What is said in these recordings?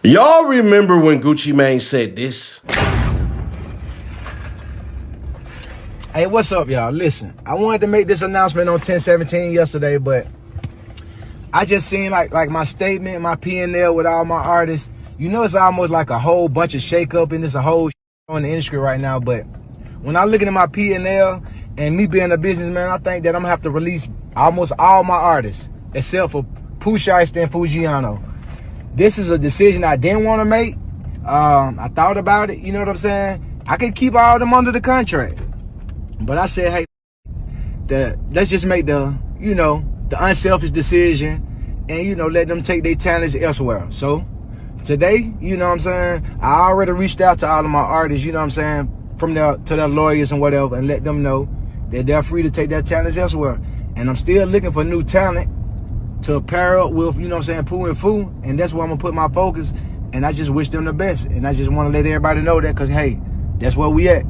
Y'all remember when Gucci Mane said this? Hey, what's up, y'all? Listen, I wanted to make this announcement on 10/17 yesterday, but I just seen like my statement, my P&L with all my artists. You know, it's almost like a whole bunch of shakeup and it's a whole on the industry right now. But when I'm looking at my P&L and me being a businessman, I think that I'm gonna have to release almost all my artists except for Pooh Shiesty and Foogiano. This is a decision I didn't want to make. I thought about it, you know what I'm saying? I could keep all of them under the contract. But I said, hey, let's just make the unselfish decision and, let them take their talents elsewhere. So today, you know what I'm saying, I already reached out to all of my artists, you know what I'm saying, to their lawyers and whatever, and let them know that they're free to take their talents elsewhere. And I'm still looking for new talent to pair up with, you know what I'm saying, Pooh and Foo, and that's where I'm gonna put my focus. And I just wish them the best. And I just want to let everybody know that, because hey, that's where we at.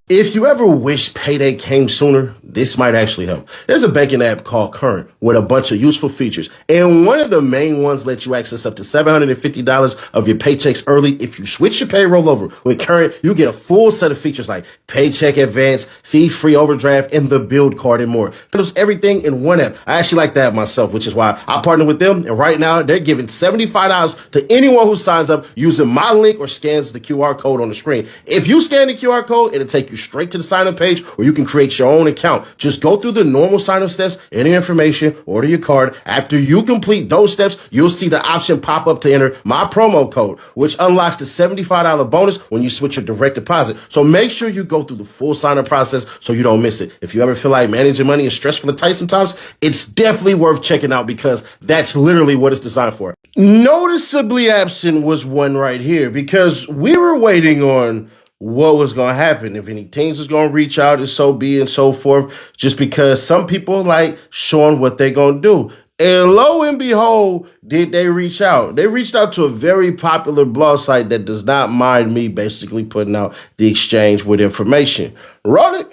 If you ever wish payday came sooner, this might actually help. There's a banking app called Current with a bunch of useful features. And one of the main ones lets you access up to $750 of your paychecks early. If you switch your payroll over with Current, you get a full set of features like paycheck advance, fee-free overdraft, and the build card and more. It handles everything in one app. I actually like that myself, which is why I partner with them. And right now, they're giving $75 to anyone who signs up using my link or scans the QR code on the screen. If you scan the QR code, it'll take you straight to the sign-up page where you can create your own account. Just go through the normal sign-up steps, enter information, order your card. After you complete those steps, you'll see the option pop up to enter my promo code, which unlocks the $75 bonus when you switch your direct deposit. So make sure you go through the full sign-up process so you don't miss it. If you ever feel like managing money is stressful and tight sometimes, it's definitely worth checking out because that's literally what it's designed for. Noticeably absent was one right here because we were waiting on what was going to happen, if any teams was going to reach out and so be and so forth, just because some people like showing what they're going to do. And lo and behold, did they reach out? They reached out to a very popular blog site that does not mind me basically putting out the exchange with information. Roll it.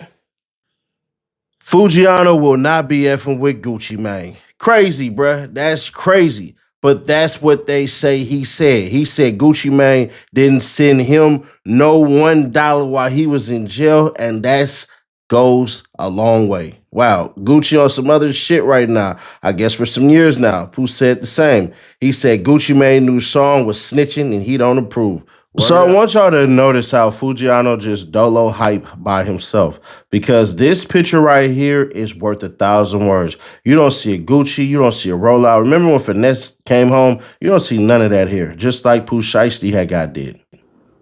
Foogiano will not be effing with Gucci Mane. Crazy, bruh. That's crazy. But that's what they say he said. He said Gucci Mane didn't send him no $1 while he was in jail, and that goes a long way. Wow, Gucci on some other shit right now. I guess for some years now. Pooh said the same. He said Gucci Mane's new song was Snitching, and he don't approve. So I want y'all to notice how Foogiano just dolo hype by himself, because this picture right here is worth 1,000 words. You don't see a Gucci, you don't see a rollout. Remember when Finesse came home? You don't see none of that here, just like Pooh Shiesty had got did.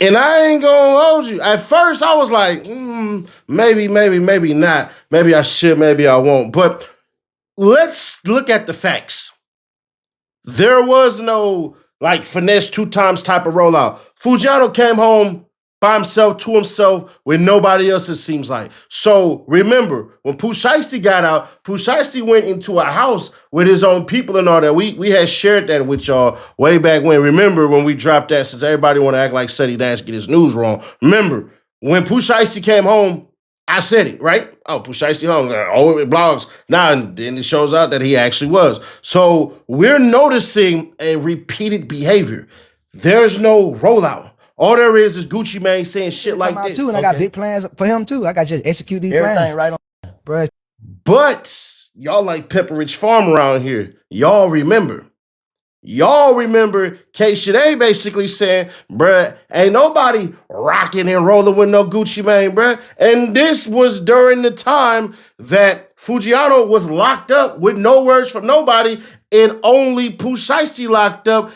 And I ain't gonna hold you. At first, I was like, maybe not. Maybe I should, maybe I won't. But let's look at the facts. There was no Finesse 2 times type of rollout. Foogiano came home by himself, to himself, with nobody else, it seems like. So remember, when Pooh Shiesty got out, Pooh Shiesty went into a house with his own people and all that. We had shared that with y'all way back when. Remember when we dropped that, since everybody want to act like Seti Dash get his news wrong. Remember, when Pooh Shiesty came home, I said it, right? Oh, Pooh Shiesty home. Oh, it blogs. Now, and then it shows out that he actually was. So we're noticing a repeated behavior. There's no rollout. All there is Gucci Mane saying shit like this. Too, and I got big plans for him too. I got to just execute these plans. Right on, bruh. But y'all like Pepperidge Farm around here. Y'all remember K Shade basically saying, bruh, ain't nobody rocking and rolling with no Gucci Mane, bruh. And this was during the time that Foogiano was locked up with no words from nobody and only Pooh Shiesty locked up.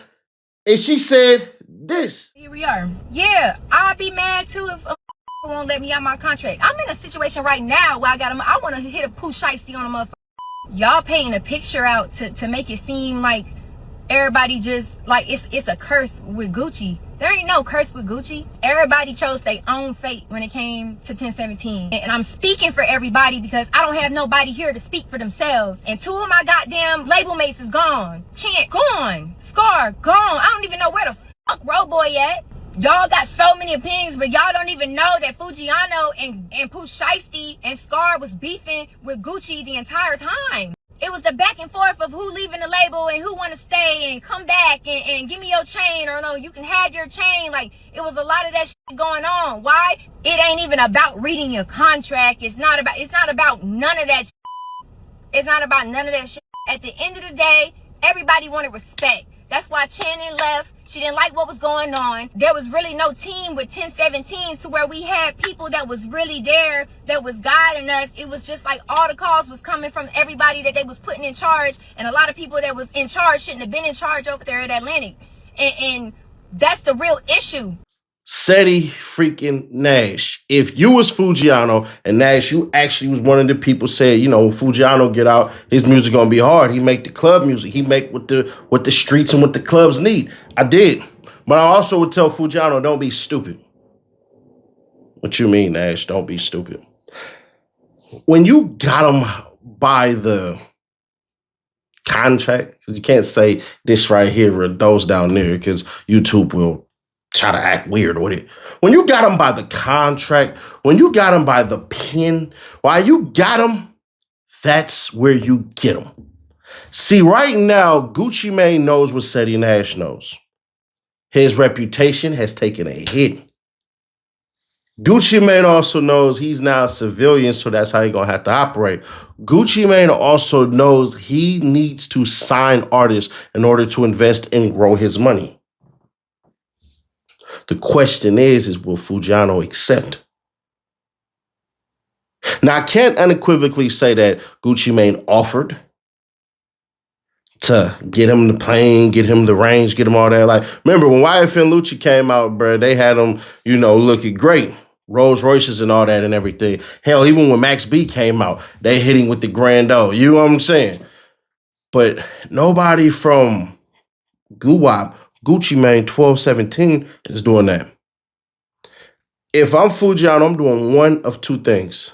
And she said this. Here we are. Yeah, I'd be mad too if a won't let me out my contract. I'm in a situation right now where I want to hit a Pooh Shiesty on a motherfucker. Y'all painting a picture out to make it seem like everybody just like it's a curse with Gucci. There ain't no curse with Gucci. Everybody chose their own fate when it came to 10/17. And I'm speaking for everybody because I don't have nobody here to speak for themselves. And 2 of my goddamn label mates is gone. Chant gone. Scar gone. I don't even know where the fuck Roboy at. Y'all got so many opinions, but y'all don't even know that Foogiano and Pooh Shiesty and Scar was beefing with Gucci the entire time. It was the back and forth of who leaving the label and who want to stay and come back and give me your chain, or no, you can have your chain. Like, it was a lot of that shit going on. Why? It ain't even about reading your contract. It's not about none of that shit. It's not about none of that shit. At the end of the day, everybody wanted respect. That's why Channing left. She didn't like what was going on. There was really no team with 1017 to where we had people that was really there, that was guiding us. It was just like all the calls was coming from everybody that they was putting in charge. And a lot of people that was in charge shouldn't have been in charge over there at Atlantic. And that's the real issue. Seti freaking Nash. If you was Foogiano and Nash, you actually was one of the people said, you know, when Foogiano get out, his music gonna be hard. He make the club music. He make what the streets and what the clubs need. I did. But I also would tell Foogiano, don't be stupid. What you mean, Nash? Don't be stupid. When you got him by the contract, because you can't say this right here or those down there, because YouTube will try to act weird with it. When you got him by the contract, when you got him by the pen, while you got him, that's where you get him. See, right now, Gucci Mane knows what Seti Nash knows. His reputation has taken a hit. Gucci Mane also knows he's now a civilian, so that's how he's going to have to operate. Gucci Mane also knows he needs to sign artists in order to invest and grow his money. The question is will Foogiano accept? Now, I can't unequivocally say that Gucci Mane offered to get him the plane, get him the range, get him all that. Like, remember when YF and Lucci came out, bro, they had him, you know, looking great. Rolls Royces and all that and everything. Hell, even when Max B came out, they hit him with the Grand O. You know what I'm saying? But nobody from Guwap, Gucci Mane 1217 is doing that. If I'm Foogiano, I'm doing one of two things.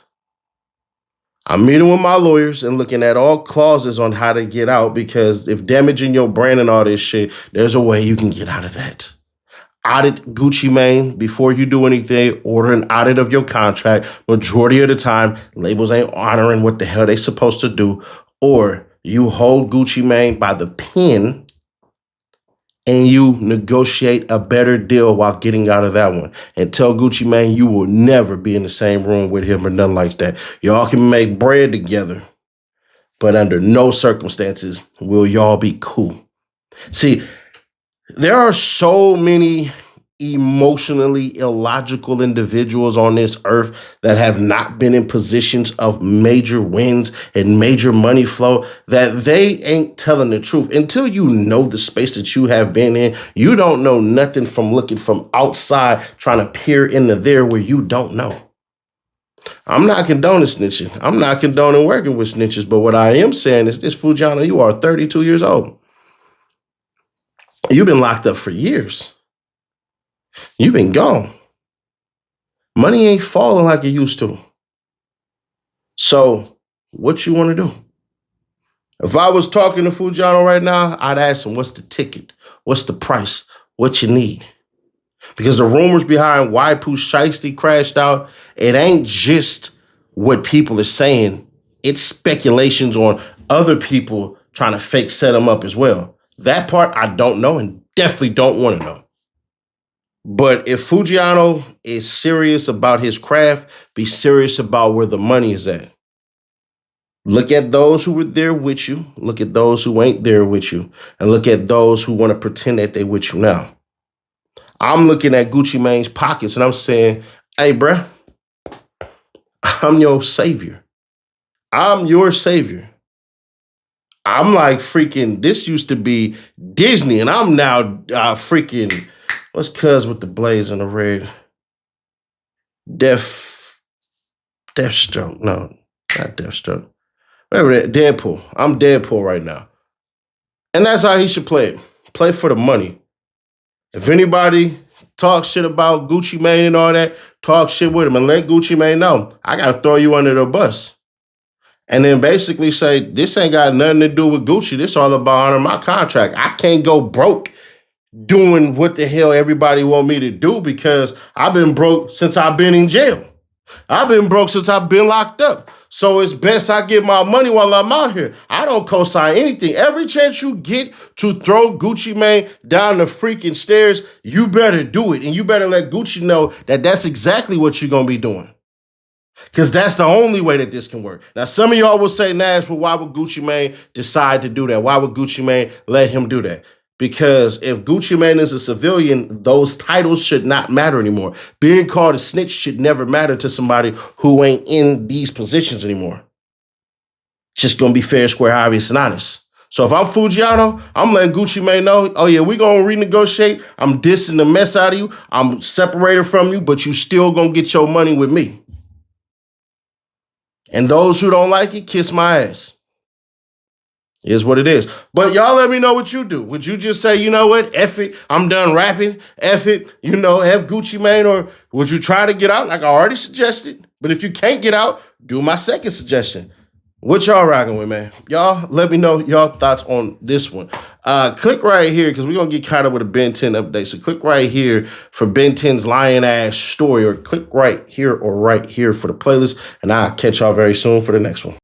I'm meeting with my lawyers and looking at all clauses on how to get out, because if damaging your brand and all this shit, there's a way you can get out of that. Audit Gucci Mane before you do anything. Order an audit of your contract. Majority of the time, labels ain't honoring what the hell they supposed to do. Or you hold Gucci Mane by the pen and you negotiate a better deal while getting out of that one. And tell Gucci Mane you will never be in the same room with him or nothing like that. Y'all can make bread together, but under no circumstances will y'all be cool. See, there are so many emotionally illogical individuals on this earth that have not been in positions of major wins and major money flow that they ain't telling the truth. Until you know the space that you have been in, you don't know nothing from looking from outside, trying to peer into there where you don't know. I'm not condoning snitching. I'm not condoning working with snitches. But what I am saying is this, Foogiano, you are 32 years old. You've been locked up for years. You've been gone. Money ain't falling like it used to. So what you want to do? If I was talking to Foogiano right now, I'd ask him, what's the ticket? What's the price? What you need? Because the rumors behind why Pooh Shiesty crashed out, it ain't just what people are saying. It's speculations on other people trying to fake set him up as well. That part I don't know and definitely don't want to know. But if Foogiano is serious about his craft, be serious about where the money is at. Look at those who were there with you. Look at those who ain't there with you. And look at those who want to pretend that they with you now. I'm looking at Gucci Mane's pockets and I'm saying, hey, bruh, I'm your savior. I'm your savior. I'm like freaking, this used to be Disney and I'm now freaking, what's cuz with the blades and the red? Deathstroke. No, not Deathstroke. Whatever that, Deadpool. I'm Deadpool right now. And that's how he should play it. Play for the money. If anybody talks shit about Gucci Mane and all that, talk shit with him and let Gucci Mane know, I got to throw you under the bus. And then basically say, this ain't got nothing to do with Gucci. This all about honoring my contract. I can't go broke doing what the hell everybody want me to do because I've been broke since I've been in jail. I've been broke since I've been locked up. So it's best I get my money while I'm out here. I don't co-sign anything. Every chance you get to throw Gucci Mane down the freaking stairs, you better do it. And you better let Gucci know that that's exactly what you're going to be doing. Because that's the only way that this can work. Now, some of y'all will say, Nash, well, why would Gucci Mane decide to do that? Why would Gucci Mane let him do that? Because if Gucci Mane is a civilian, those titles should not matter anymore. Being called a snitch should never matter to somebody who ain't in these positions anymore. Just gonna be fair, square, obvious, and honest. So if I'm Foogiano, I'm letting Gucci Mane know, oh yeah, we gonna renegotiate. I'm dissing the mess out of you. I'm separated from you, but you still gonna get your money with me. And those who don't like it, kiss my ass. Is what it is. But y'all let me know what you do. Would you just say, you know what, F it, I'm done rapping, F it, F Gucci Mane, or would you try to get out like I already suggested? But if you can't get out, do my second suggestion. What y'all rocking with, man? Y'all let me know y'all thoughts on this one. Click right here because we're going to get caught up with a Ben 10 update. So click right here for Ben 10's lion ass story, or click right here or right here for the playlist. And I'll catch y'all very soon for the next one.